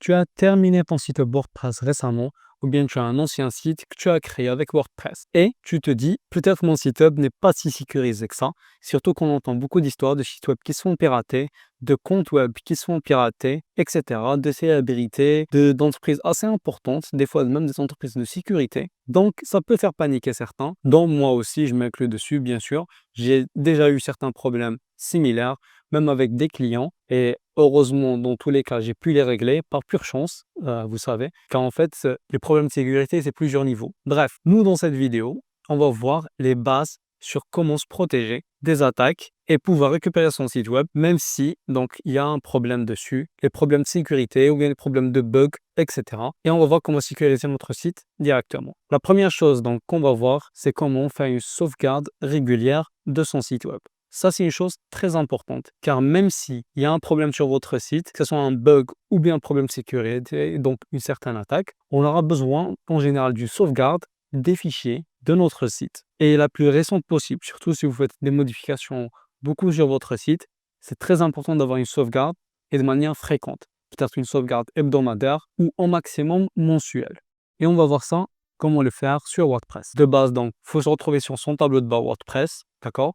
tu as terminé ton site web WordPress récemment ou bien tu as un ancien site que tu as créé avec WordPress et tu te dis peut-être mon site web n'est pas si sécurisé que ça, surtout qu'on entend beaucoup d'histoires de sites web qui sont piratés, de comptes web qui sont piratés, etc., de célébrités, d'entreprises assez importantes, des fois même des entreprises de sécurité. Donc ça peut faire paniquer certains, dont moi aussi je m'inclus dessus bien sûr. J'ai déjà eu certains problèmes similaires, même avec des clients. Et heureusement, dans tous les cas, j'ai pu les régler par pure chance, vous savez. Car en fait, les problèmes de sécurité, c'est plusieurs niveaux. Bref, nous, dans cette vidéo, on va voir les bases sur comment se protéger des attaques et pouvoir récupérer son site web, même si donc il y a un problème dessus, les problèmes de sécurité ou bien les problèmes de bugs, etc. Et on va voir comment sécuriser notre site directement. La première chose donc qu'on va voir, c'est comment faire une sauvegarde régulière de son site web. Ça, c'est une chose très importante, car même s'il y a un problème sur votre site, que ce soit un bug ou bien un problème de sécurité, donc une certaine attaque, on aura besoin en général d'une sauvegarde des fichiers de notre site. Et la plus récente possible, surtout si vous faites des modifications beaucoup sur votre site, c'est très important d'avoir une sauvegarde et de manière fréquente. Peut-être une sauvegarde hebdomadaire ou au maximum mensuelle. Et on va voir ça, comment le faire sur WordPress. De base, donc, il faut se retrouver sur son tableau de bord WordPress, d'accord?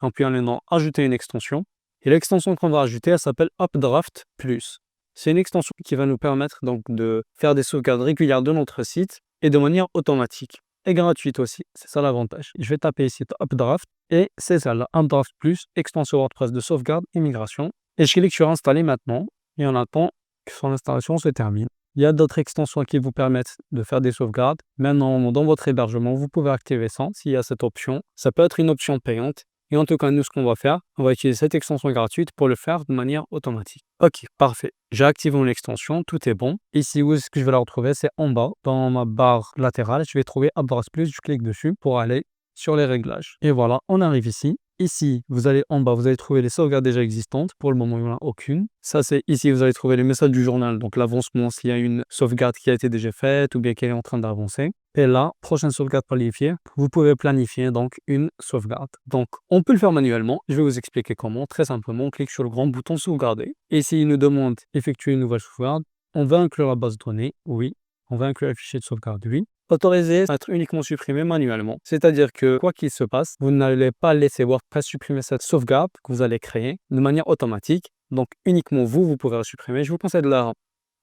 En puis en allant ajouter une extension. Et l'extension qu'on va ajouter, elle s'appelle Updraft Plus. C'est une extension qui va nous permettre donc de faire des sauvegardes régulières de notre site et de manière automatique. Et gratuite aussi, c'est ça l'avantage. Je vais taper ici Updraft et c'est celle-là, Updraft Plus, extension WordPress de sauvegarde et migration. Et je clique sur Installer maintenant et on attend que son installation se termine. Il y a d'autres extensions qui vous permettent de faire des sauvegardes. Maintenant, dans votre hébergement, vous pouvez activer ça s'il y a cette option. Ça peut être une option payante. Et en tout cas, nous, ce qu'on va faire, on va utiliser cette extension gratuite pour le faire de manière automatique. Ok, parfait. J'ai activé mon extension, tout est bon. Ici, où est-ce que je vais la retrouver? C'est en bas, dans ma barre latérale. Je vais trouver Updraft Plus, je clique dessus pour aller sur les réglages. Et voilà, on arrive ici. Ici, vous allez en bas, vous allez trouver les sauvegardes déjà existantes. Pour le moment, il n'y en a aucune. Ça, c'est ici, vous allez trouver les messages du journal. Donc, l'avancement, s'il y a une sauvegarde qui a été déjà faite ou bien qu'elle est en train d'avancer. Et là, prochaine sauvegarde planifiée, vous pouvez planifier donc une sauvegarde. Donc, on peut le faire manuellement. Je vais vous expliquer comment. Très simplement, on clique sur le grand bouton sauvegarder. Et s'il nous demande effectuer une nouvelle sauvegarde, on va inclure la base de données. Oui. On va inclure le fichier de sauvegarde. Oui. Autorisé à être uniquement supprimé manuellement. C'est-à-dire que quoi qu'il se passe, vous n'allez pas laisser WordPress supprimer cette sauvegarde que vous allez créer de manière automatique. Donc uniquement vous pouvez la supprimer. Je vous conseille de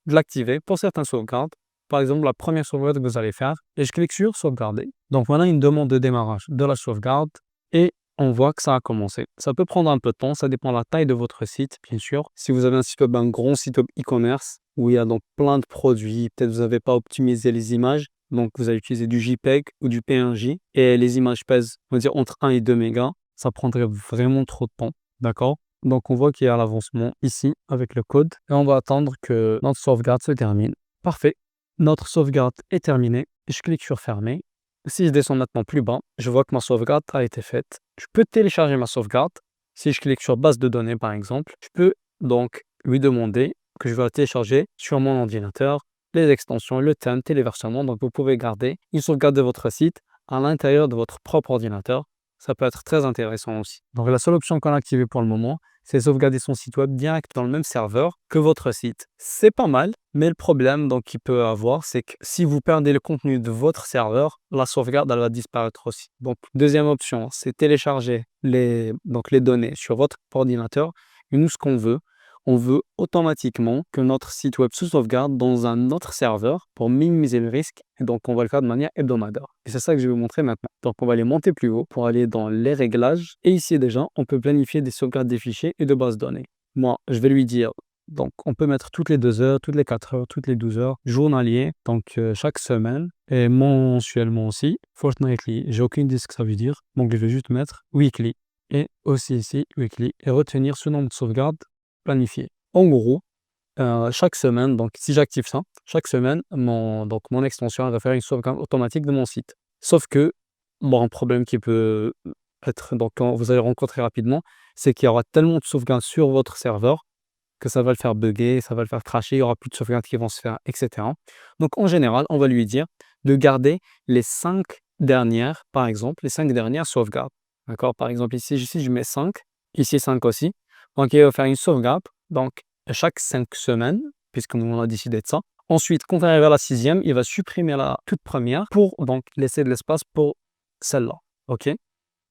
l'activer pour certaines sauvegardes. Par exemple, la première sauvegarde que vous allez faire, et je clique sur sauvegarder. Donc voilà une demande de démarrage de la sauvegarde et on voit que ça a commencé. Ça peut prendre un peu de temps, ça dépend de la taille de votre site, bien sûr. Si vous avez un site web, un grand site web e-commerce, où il y a donc plein de produits, peut-être vous n'avez pas optimisé les images, donc vous allez utiliser du JPEG ou du PNG, et les images pèsent, on va dire, entre 1 et 2 mégas, ça prendrait vraiment trop de temps, d'accord? Donc on voit qu'il y a l'avancement ici avec le code, et on va attendre que notre sauvegarde se termine. Parfait, notre sauvegarde est terminée, je clique sur fermer. Si je descends maintenant plus bas, je vois que ma sauvegarde a été faite. Je peux télécharger ma sauvegarde. Si je clique sur base de données par exemple, je peux donc lui demander que je vais la télécharger sur mon ordinateur, les extensions, le thème, téléversionnement. Donc vous pouvez garder une sauvegarde de votre site à l'intérieur de votre propre ordinateur. Ça peut être très intéressant aussi. Donc la seule option qu'on a activée pour le moment, c'est sauvegarder son site web direct dans le même serveur que votre site. C'est pas mal, mais le problème donc qu'il peut avoir, c'est que si vous perdez le contenu de votre serveur, la sauvegarde elle va disparaître aussi. Donc deuxième option, c'est télécharger les données sur votre ordinateur. Et nous, ce qu'on veut, on veut automatiquement que notre site web se sauvegarde dans un autre serveur pour minimiser le risque. Et donc, on va le faire de manière hebdomadaire. Et c'est ça que je vais vous montrer maintenant. Donc, on va aller monter plus haut pour aller dans les réglages. Et ici, déjà, on peut planifier des sauvegardes des fichiers et de bases de données. Moi, je vais lui dire, donc, on peut mettre toutes les 2 heures, toutes les 4 heures, toutes les 12 heures, journalier, donc chaque semaine, et mensuellement aussi, fortnightly. J'ai aucune idée ce que ça veut dire. Donc, je vais juste mettre weekly. Et aussi ici, weekly. Et retenir ce nombre de sauvegardes planifié. En gros, chaque semaine, donc si j'active ça, chaque semaine, mon extension elle va faire une sauvegarde automatique de mon site. Sauf que, un problème qui peut être, donc quand vous allez rencontrer rapidement, c'est qu'il y aura tellement de sauvegardes sur votre serveur que ça va le faire bugger, ça va le faire crasher, il n'y aura plus de sauvegardes qui vont se faire, etc. Donc en général, on va lui dire de garder les 5 dernières, par exemple, les 5 dernières sauvegardes. D'accord? Par exemple, ici, je mets 5, ici 5 aussi. Donc, il va faire une sauvegarde. Donc, chaque 5 semaines, puisque nous on a décidé de ça. Ensuite, quand on arrive à la 6e, il va supprimer la toute première pour donc laisser de l'espace pour celle-là. OK?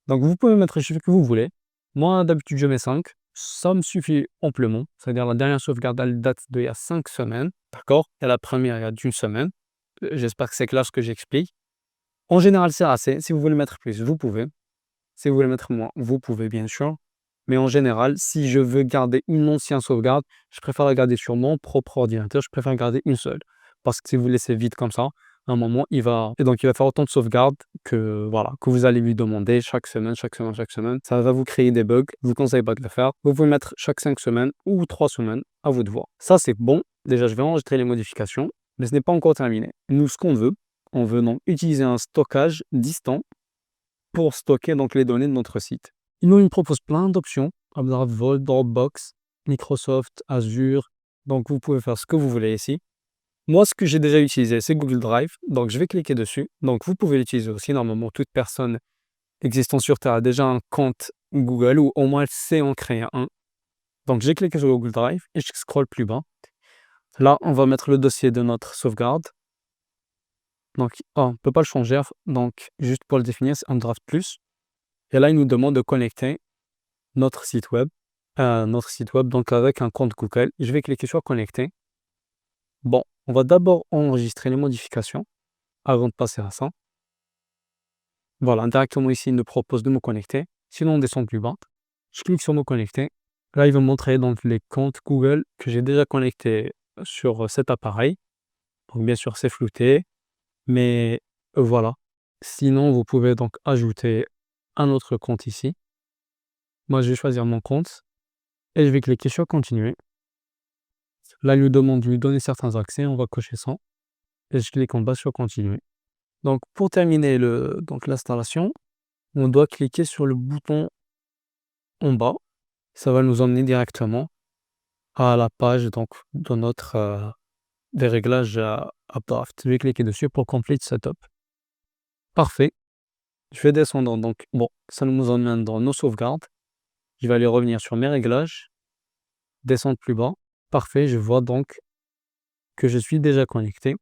Donc vous pouvez mettre les chiffres que vous voulez. Moi, d'habitude, je mets 5. Ça me suffit amplement. C'est-à-dire la dernière sauvegarde, elle date d'il y a 5 semaines. D'accord? Et la première, il y a d'une semaine. J'espère que c'est clair ce que j'explique. En général, c'est assez. Si vous voulez mettre plus, vous pouvez. Si vous voulez mettre moins, vous pouvez bien sûr. Mais en général, si je veux garder une ancienne sauvegarde, je préfère la garder sur mon propre ordinateur. Je préfère garder une seule. Parce que si vous laissez vide comme ça, à un moment, il va faire autant de sauvegardes que vous allez lui demander chaque semaine. Ça va vous créer des bugs. Je vous conseille pas de le faire. Vous pouvez mettre chaque 5 semaines ou 3 semaines, à vous de voir. Ça, c'est bon. Déjà, je vais enregistrer les modifications, mais ce n'est pas encore terminé. Nous, ce qu'on veut, on veut donc utiliser un stockage distant pour stocker donc les données de notre site. Il nous propose plein d'options, Updraft, Dropbox, Microsoft, Azure. Donc, vous pouvez faire ce que vous voulez ici. Moi, ce que j'ai déjà utilisé, c'est Google Drive. Donc, je vais cliquer dessus. Donc, vous pouvez l'utiliser aussi. Normalement, toute personne existant sur Terre a déjà un compte Google ou au moins elle sait en créer un. Donc, j'ai cliqué sur Google Drive et je scrolle plus bas. Là, on va mettre le dossier de notre sauvegarde. Donc, on ne peut pas le changer. Donc, juste pour le définir, c'est Updraft Plus. Et là, il nous demande de connecter notre site web. Donc avec un compte Google. Je vais cliquer sur connecter. Bon, on va d'abord enregistrer les modifications avant de passer à ça. Voilà, directement ici, il nous propose de me connecter. Sinon, on descend plus bas. Je clique sur me connecter. Là, il va me montrer donc les comptes Google que j'ai déjà connectés sur cet appareil. Donc, bien sûr, c'est flouté. Mais voilà. Sinon, vous pouvez donc ajouter un autre compte ici. Moi, je vais choisir mon compte et je vais cliquer sur continuer. Là, il nous demande de lui donner certains accès. On va cocher ça. Et je clique en bas sur continuer. Donc, pour terminer l'installation, on doit cliquer sur le bouton en bas. Ça va nous emmener directement à la page donc, de notre des réglages Updraft. Je vais cliquer dessus pour Complete Setup. Parfait. Je vais descendre. Donc, bon, ça nous emmène dans nos sauvegardes. Je vais aller revenir sur mes réglages. Descendre plus bas. Parfait. Je vois donc que je suis déjà connecté.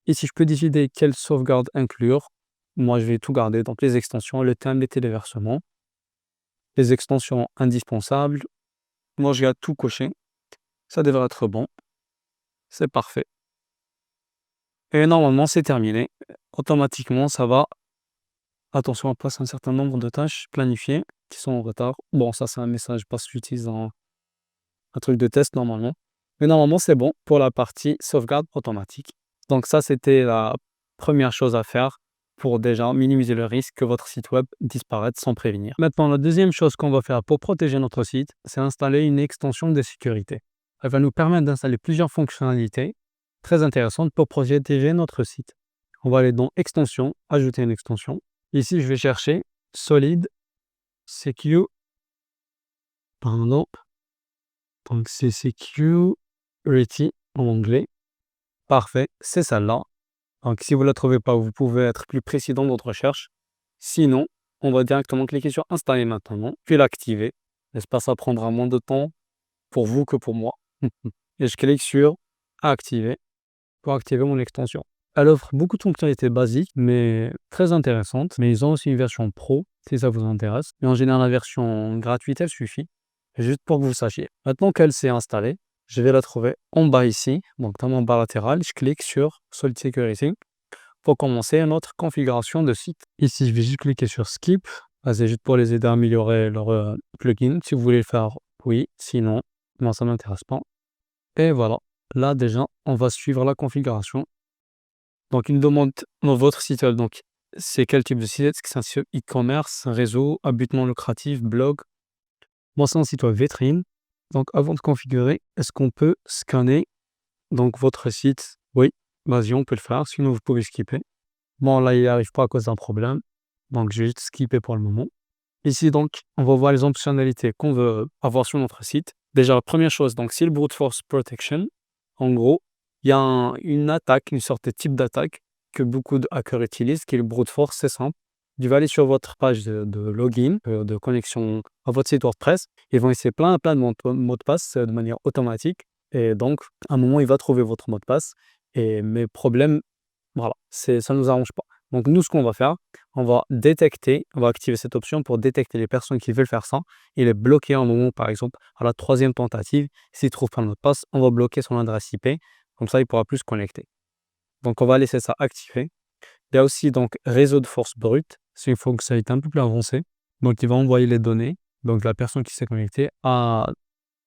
Ici, je peux décider quelle sauvegarde inclure. Moi, je vais tout garder. Donc, les extensions, le thème, les téléversements, les extensions indispensables. Moi, je garde tout coché. Ça devrait être bon. C'est parfait. Et normalement, c'est terminé. Automatiquement, ça va. Attention, on passe un certain nombre de tâches planifiées qui sont en retard. Bon, ça, c'est un message parce que j'utilise un truc de test normalement. Mais normalement, c'est bon pour la partie sauvegarde automatique. Donc ça, c'était la première chose à faire pour déjà minimiser le risque que votre site web disparaisse sans prévenir. Maintenant, la deuxième chose qu'on va faire pour protéger notre site, c'est installer une extension de sécurité. Elle va nous permettre d'installer plusieurs fonctionnalités très intéressantes pour protéger notre site. On va aller dans Extension, ajouter une extension. Ici, je vais chercher Solid Security. Donc, c'est Security en anglais. Parfait, c'est celle-là. Donc, si vous ne la trouvez pas, vous pouvez être plus précis dans votre recherche. Sinon, on va directement cliquer sur Installer maintenant, puis l'activer. N'est-ce pas, ça prendra moins de temps pour vous que pour moi. Et je clique sur Activer pour activer mon extension. Elle offre beaucoup de fonctionnalités basiques, mais très intéressantes. Mais ils ont aussi une version pro, si ça vous intéresse. Mais en général, la version gratuite, elle suffit. Juste pour que vous sachiez. Maintenant qu'elle s'est installée, je vais la trouver en bas ici. Donc dans mon bas latéral, je clique sur Solid Security pour commencer notre configuration de site. Ici, je vais juste cliquer sur Skip. C'est juste pour les aider à améliorer leur plugin. Si vous voulez le faire, oui. Sinon, moi, ça ne m'intéresse pas. Et voilà. Là, déjà, on va suivre la configuration. Donc, il me demande dans votre site web. Donc, c'est quel type de site? Est-ce que c'est un site e-commerce, réseau, à but non lucratif, blog? Moi, c'est un site web vitrine. Donc, avant de configurer, est-ce qu'on peut scanner donc votre site? Oui, vas-y, on peut le faire. Sinon, vous pouvez skipper. Bon, là, il n'y arrive pas à cause d'un problème. Donc, je vais juste skipper pour le moment. Ici, donc, on va voir les fonctionnalités qu'on veut avoir sur notre site. Déjà, la première chose, donc, c'est le Brute Force Protection. En gros, il y a une attaque, une sorte de type d'attaque que beaucoup de hackers utilisent, qui est le Brute Force. C'est simple. Vous allez sur votre page de login, de connexion à votre site WordPress. Ils vont essayer plein de mots de passe de manière automatique. et donc à un moment, il va trouver votre mot de passe et mes problèmes, voilà, ça nous arrange pas. Donc nous, ce qu'on va faire, on va activer cette option pour détecter les personnes qui veulent faire ça et les bloquer à un moment, par exemple, à la 3e tentative. S'il trouve pas le mot de passe, on va bloquer son adresse IP, comme ça, il pourra plus se connecter. Donc on va laisser ça activé. Il y a aussi donc réseau de force brute, c'est une fonctionnalité un peu plus avancée. Donc il va envoyer les données, donc la personne qui s'est connectée à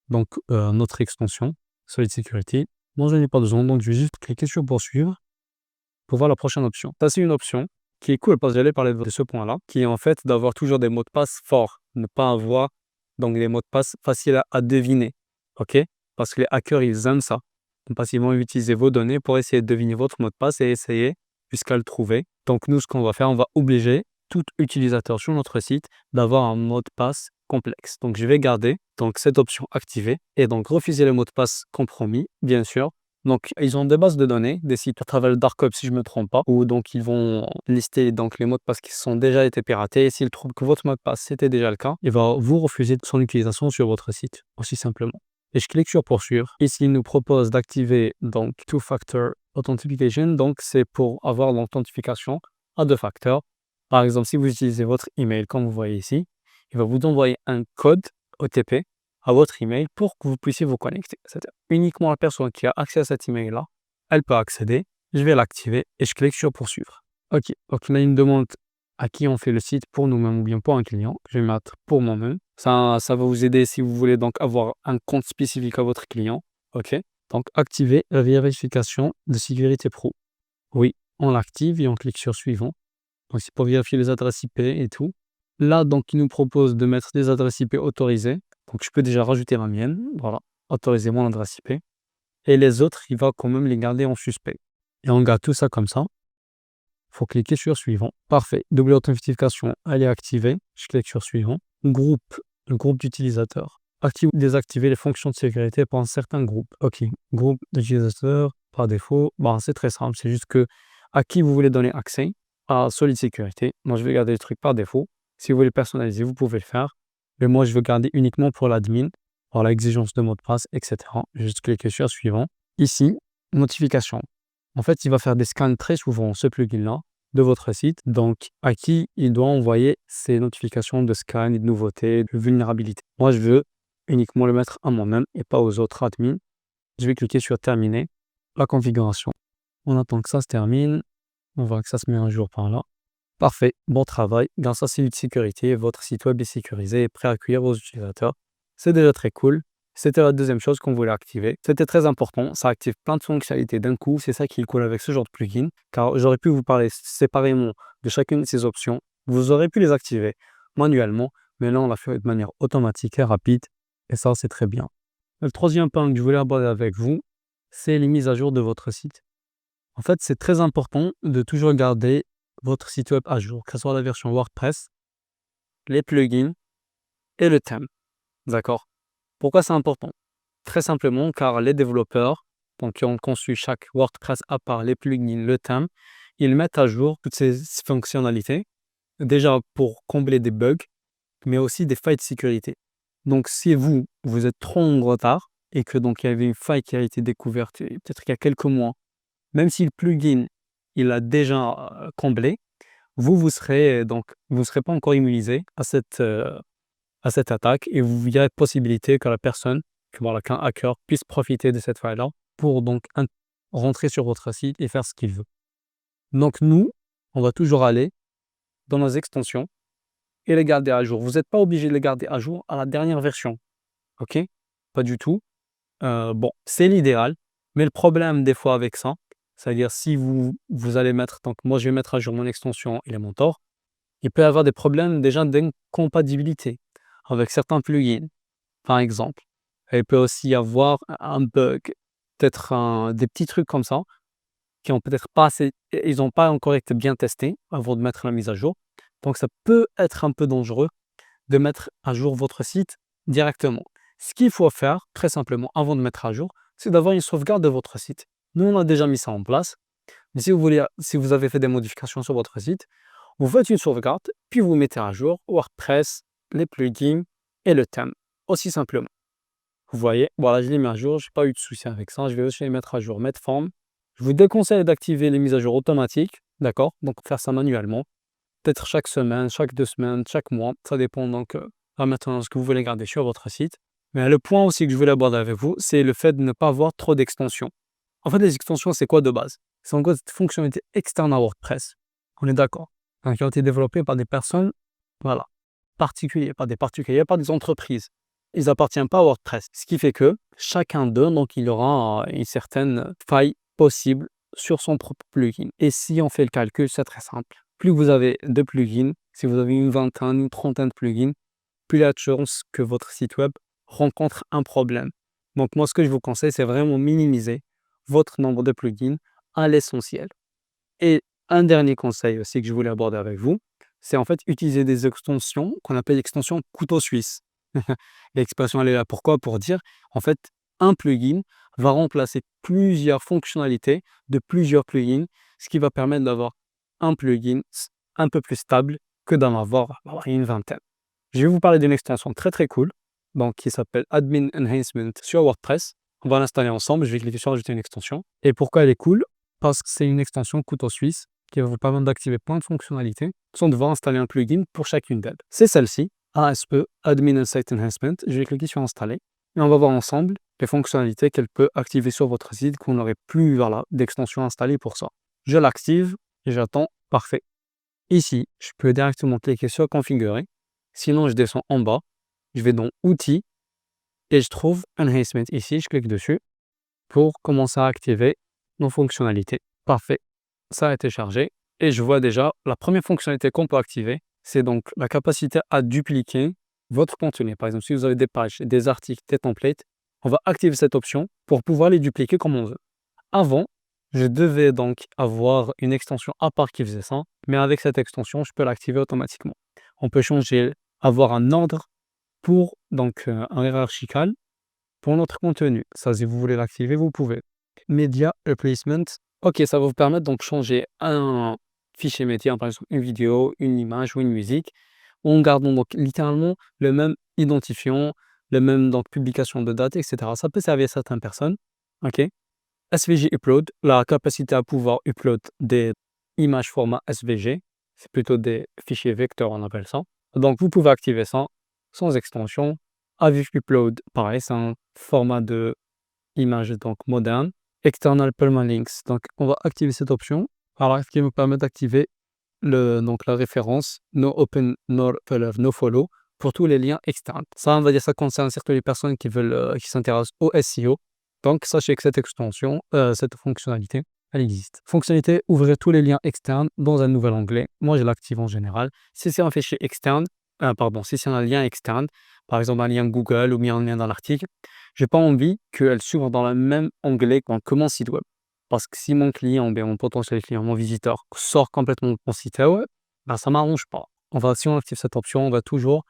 donc notre extension Solid Security. Moi, je n'ai pas besoin, donc je vais juste cliquer sur poursuivre pour voir la prochaine option. Ça, c'est une option qui est cool parce que j'allais parler de ce point-là, qui est en fait d'avoir toujours des mots de passe forts, ne pas avoir donc des mots de passe faciles à deviner, ok? Parce que les hackers, ils aiment ça. Donc, ils vont utiliser vos données pour essayer de deviner votre mot de passe et essayer jusqu'à le trouver. Donc, nous, ce qu'on va faire, on va obliger tout utilisateur sur notre site d'avoir un mot de passe complexe. Donc, je vais garder donc cette option activée et donc refuser le mot de passe compromis, bien sûr. Donc, ils ont des bases de données, des sites à travers le dark web si je ne me trompe pas, où donc ils vont lister donc les mots de passe qui sont déjà été piratés. Et s'ils trouvent que votre mot de passe c'était déjà le cas, il va vous refuser son utilisation sur votre site, aussi simplement. Et je clique sur poursuivre. Ici, il nous propose d'activer donc Two-Factor Authentication. Donc, c'est pour avoir l'authentification à 2 facteurs. Par exemple, si vous utilisez votre email, comme vous voyez ici, il va vous envoyer un code OTP à votre email pour que vous puissiez vous connecter. C'est-à-dire uniquement la personne qui a accès à cet email-là, elle peut accéder. Je vais l'activer et je clique sur poursuivre. Ok, donc là, il me demande à qui on fait le site, pour nous-mêmes ou bien pour un client. Je vais mettre pour moi-même. Ça va vous aider si vous voulez donc avoir un compte spécifique à votre client. Ok, donc activer la vérification de sécurité pro. Oui, on l'active et on clique sur suivant. Donc c'est pour vérifier les adresses IP et tout. Là, donc, il nous propose de mettre des adresses IP autorisées. Donc, je peux déjà rajouter la mienne. Voilà, autoriser mon adresse IP. Et les autres, il va quand même les garder en suspect. Et on garde tout ça comme ça. Il faut cliquer sur suivant. Parfait. Double authentification, elle est activée. Je clique sur suivant. Groupe, le groupe d'utilisateurs. Activer ou désactiver les fonctions de sécurité pour un certain groupe. Ok, groupe d'utilisateurs par défaut. Bon, c'est très simple. C'est juste que à qui vous voulez donner accès à Solid Security. Moi, je vais garder les trucs par défaut. Si vous voulez personnaliser, vous pouvez le faire. Mais moi, je veux garder uniquement pour l'admin, pour l'exigence de mot de passe, etc. Juste cliquer sur suivant. Ici, notification. En fait, il va faire des scans très souvent, ce plugin-là, de votre site. Donc, à qui il doit envoyer ces notifications de scan et de nouveautés, de vulnérabilité. Moi, je veux uniquement le mettre à moi-même et pas aux autres admins. Je vais cliquer sur terminer la configuration. On attend que ça se termine. On voit que ça se met un jour par là. Parfait, bon travail. Grâce à Solid Security, votre site web est sécurisé et prêt à accueillir vos utilisateurs. C'est déjà très cool. C'était la deuxième chose qu'on voulait activer. C'était très important. Ça active plein de fonctionnalités d'un coup. C'est ça qui est cool avec ce genre de plugin. Car j'aurais pu vous parler séparément de chacune de ces options. Vous aurez pu les activer manuellement. Mais là, on l'a fait de manière automatique et rapide. Et ça, c'est très bien. Le troisième point que je voulais aborder avec vous, c'est les mises à jour de votre site. En fait, c'est très important de toujours garder votre site web à jour, que ce soit la version WordPress, les plugins et le thème. D'accord? Pourquoi c'est important? Très simplement car les développeurs, donc, qui ont conçu chaque WordPress à part les plugins, le thème, ils mettent à jour toutes ces fonctionnalités, déjà pour combler des bugs, mais aussi des failles de sécurité. Donc, si vous êtes trop en retard et que donc il y avait une faille qui a été découverte peut-être il y a quelques mois, même si le plugin il a déjà comblé, vous serez vous serez pas encore immunisé à cette attaque et il y a possibilité que la personne, voilà, qu'un hacker puisse profiter de cette faille-là pour donc rentrer sur votre site et faire ce qu'il veut. Donc nous, on va toujours aller dans nos extensions et les garder à jour. Vous n'êtes pas obligé de les garder à jour à la dernière version, ok? Pas du tout. Bon, c'est l'idéal, mais le problème des fois avec ça, c'est-à-dire si vous allez mettre, donc moi je vais mettre à jour mon extension Elementor, il peut y avoir des problèmes déjà d'incompatibilité avec certains plugins, par exemple. Et il peut aussi y avoir un bug, peut-être des petits trucs comme ça, qui ont peut-être pas assez, ils n'ont pas encore été bien testés avant de mettre la mise à jour. Donc ça peut être un peu dangereux de mettre à jour votre site directement. Ce qu'il faut faire, très simplement, avant de mettre à jour, c'est d'avoir une sauvegarde de votre site. Nous, on a déjà mis ça en place. Mais si vous avez fait des modifications sur votre site, vous faites une sauvegarde, puis vous mettez à jour WordPress, les plugins et le thème, aussi simplement. Vous voyez, voilà, je l'ai mis à jour, j'ai pas eu de souci avec ça. Je vais aussi les mettre à jour, mettre forme. Je vous déconseille d'activer les mises à jour automatiques, d'accord? Donc faire ça manuellement, peut-être chaque semaine, chaque 2 semaines, chaque mois, ça dépend donc, maintenant ce que vous voulez garder sur votre site. Mais le point aussi que je voulais aborder avec vous, c'est le fait de ne pas avoir trop d'extensions. En fait, les extensions, c'est quoi de base? C'est en gros des fonctionnalités externes à WordPress. On est d'accord? Hein, qui ont été développées par des personnes, voilà, particuliers, par des entreprises. Ils appartiennent pas à WordPress. Ce qui fait que chacun d'eux, donc, il aura une certaine faille possible sur son propre plugin. Et si on fait le calcul, c'est très simple. Plus vous avez de plugins, si vous avez une vingtaine, une trentaine de plugins, plus il y a de chances que votre site web rencontre un problème. Donc moi, ce que je vous conseille, c'est vraiment minimiser votre nombre de plugins à l'essentiel. Et un dernier conseil aussi que je voulais aborder avec vous, c'est en fait utiliser des extensions qu'on appelle extensions couteau suisse. L'expression elle est là pourquoi? Pour dire en fait un plugin va remplacer plusieurs fonctionnalités de plusieurs plugins, ce qui va permettre d'avoir un plugin un peu plus stable que d'en avoir une vingtaine. Je vais vous parler d'une extension très très cool donc, qui s'appelle Admin Enhancement sur WordPress. On va l'installer ensemble. Je vais cliquer sur ajouter une extension. Et pourquoi elle est cool? Parce que c'est une extension couteau suisse qui va vous permettre d'activer plein de fonctionnalités sans devoir installer un plugin pour chacune d'elles. C'est celle-ci, ASE, Admin Site Enhancement. Je vais cliquer sur installer et on va voir ensemble les fonctionnalités qu'elle peut activer sur votre site qu'on n'aurait plus voilà, d'extension installée pour ça. Je l'active et j'attends. Parfait. Ici, je peux directement cliquer sur configurer. Sinon, je descends en bas. Je vais dans outils et je trouve Enhancement ici. Je clique dessus pour commencer à activer nos fonctionnalités. Parfait. Ça a été chargé et je vois déjà la première fonctionnalité qu'on peut activer, c'est donc la capacité à dupliquer votre contenu. Par exemple, si vous avez des pages, des articles, des templates, on va activer cette option pour pouvoir les dupliquer comme on veut. Avant, je devais donc avoir une extension à part qui faisait ça, mais avec cette extension, je peux l'activer automatiquement. On peut changer, avoir un ordre pour donc un hiérarchical pour notre contenu. Ça, si vous voulez l'activer, vous pouvez. Media Replacement. Ok, ça va vous permettre donc de changer un fichier média, par exemple une vidéo, une image ou une musique, en gardant donc littéralement le même identifiant, le même donc publication de date, etc. Ça peut servir à certaines personnes. Ok. SVG Upload, la capacité à pouvoir upload des images format SVG, c'est plutôt des fichiers vecteurs, on appelle ça. Donc vous pouvez activer ça sans extension. Aviv Upload, pareil, c'est un format de image donc moderne. External Permalinks, donc on va activer cette option, alors ce qui nous permet d'activer donc la référence no open, no follow pour tous les liens externes. Ça, on va dire, ça concerne surtout les personnes qui veulent, qui s'intéressent au SEO. Donc sachez que cette extension, cette fonctionnalité, elle existe. Fonctionnalité, ouvrir tous les liens externes dans un nouvel onglet. Moi, je l'active en général. Si c'est un fichier externe, si c'est un lien externe, par exemple un lien Google ou bien un lien dans l'article, j'ai pas envie qu'elle s'ouvre dans le même onglet que mon site web. Parce que si mon client, bien mon potentiel client, mon visiteur sort complètement de mon site web, ben ça m'arrange pas. Si on active cette option, on va toujours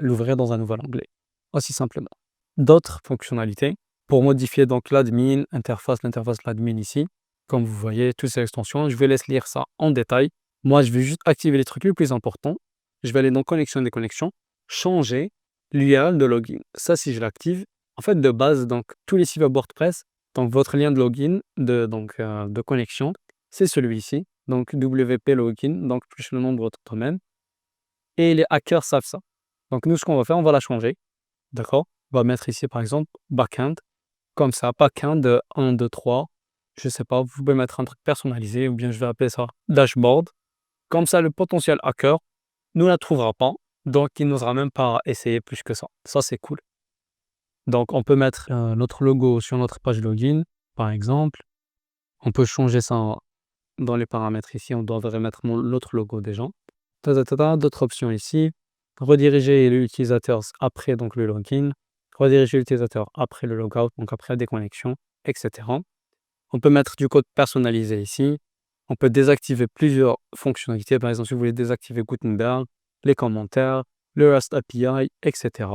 l'ouvrir dans un nouvel onglet. Aussi simplement. D'autres fonctionnalités pour modifier donc l'interface de l'admin ici. Comme vous voyez, toutes ces extensions, je vais laisser lire ça en détail. Moi, je vais juste activer les trucs les plus importants. Je vais aller dans connexion des connexions, changer l'URL de login. Ça, si je l'active, en fait, de base, donc tous les sites web WordPress, donc votre lien de login de connexion, c'est celui-ci. Donc WP login, donc plus le nom de votre domaine. Et les hackers savent ça. Donc nous, ce qu'on va faire, on va la changer. D'accord? On va mettre ici, par exemple, backend. Comme ça, backend 1, 2, 3. Je sais pas, vous pouvez mettre un truc personnalisé ou bien je vais appeler ça dashboard. Comme ça, le potentiel hacker ne la trouvera pas. Donc, il n'osera même pas essayer plus que ça. Ça, c'est cool. Donc, on peut mettre notre logo sur notre page login, par exemple. On peut changer ça dans les paramètres ici. On devrait mettre l'autre logo déjà. D'autres options ici. Rediriger l'utilisateur après donc, le login. Rediriger l'utilisateur après le logout, donc après la déconnexion, etc. On peut mettre du code personnalisé ici. On peut désactiver plusieurs fonctionnalités. Par exemple, si vous voulez désactiver Gutenberg, les commentaires, le REST API, etc.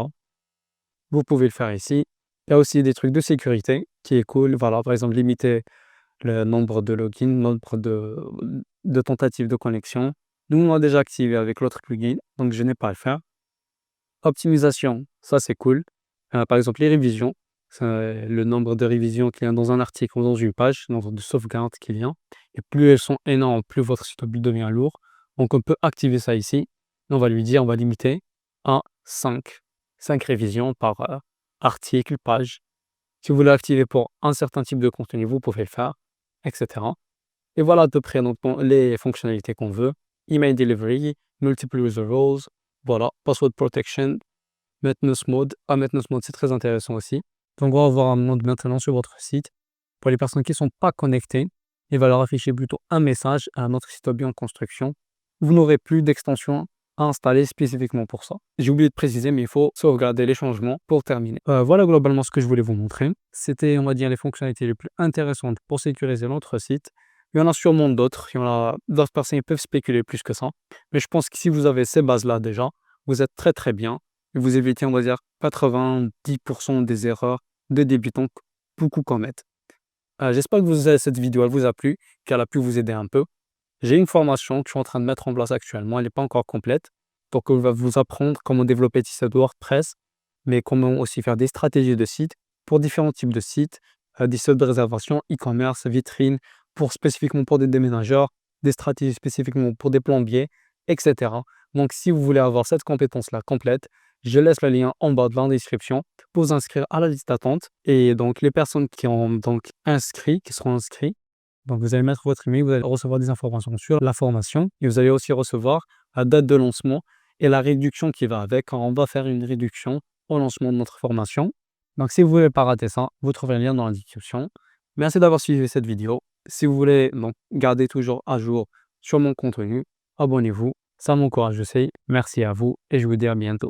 Vous pouvez le faire ici. Il y a aussi des trucs de sécurité qui est cool. Voilà, par exemple, limiter le nombre de logins, nombre de tentatives de connexion. Nous, on l'a déjà activé avec l'autre plugin, donc je n'ai pas à le faire. Optimisation, ça c'est cool. Par exemple, les révisions. C'est le nombre de révisions qu'il y a dans un article ou dans une page, le nombre de sauvegardes qu'il y a. Et plus elles sont énormes, plus votre site web devient lourd. Donc on peut activer ça ici. On va lui dire, on va limiter à 5 révisions par article, page. Si vous voulez activer pour un certain type de contenu, vous pouvez le faire, etc. Et voilà à peu près donc, les fonctionnalités qu'on veut. Email delivery, multiple user roles, voilà, password protection, maintenance mode. Ah, maintenance mode, c'est très intéressant aussi. Donc, on va avoir un mode maintenant sur votre site. Pour les personnes qui ne sont pas connectées, il va leur afficher plutôt un message à notre site web en construction. Vous n'aurez plus d'extension à installer spécifiquement pour ça. J'ai oublié de préciser, mais il faut sauvegarder les changements pour terminer. Voilà globalement ce que je voulais vous montrer. C'était, on va dire, les fonctionnalités les plus intéressantes pour sécuriser notre site. Il y en a sûrement d'autres. Il y en a d'autres personnes qui peuvent spéculer plus que ça. Mais je pense que si vous avez ces bases-là déjà, vous êtes très très bien. Et vous évitez, on va dire, 90% des erreurs de débutants que beaucoup commettent. J'espère que cette vidéo elle vous a plu, qu'elle a pu vous aider un peu. J'ai une formation que je suis en train de mettre en place actuellement, elle n'est pas encore complète, donc on va vous apprendre comment développer des sites WordPress, mais comment aussi faire des stratégies de sites pour différents types de sites, des sites de réservation, e-commerce, vitrine, spécifiquement pour des déménageurs, des stratégies spécifiquement pour des plombiers, etc. Donc si vous voulez avoir cette compétence-là complète, je laisse le lien en bas de la description pour vous inscrire à la liste d'attente. Et donc les personnes qui ont donc inscrit, qui seront inscrits, donc vous allez mettre votre email, vous allez recevoir des informations sur la formation et vous allez aussi recevoir la date de lancement et la réduction qui va avec, quand on va faire une réduction au lancement de notre formation. Donc si vous ne voulez pas rater ça, vous trouverez le lien dans la description. Merci d'avoir suivi cette vidéo. Si vous voulez donc garder toujours à jour sur mon contenu, abonnez-vous. Ça m'encourage aussi. Merci à vous et je vous dis à bientôt.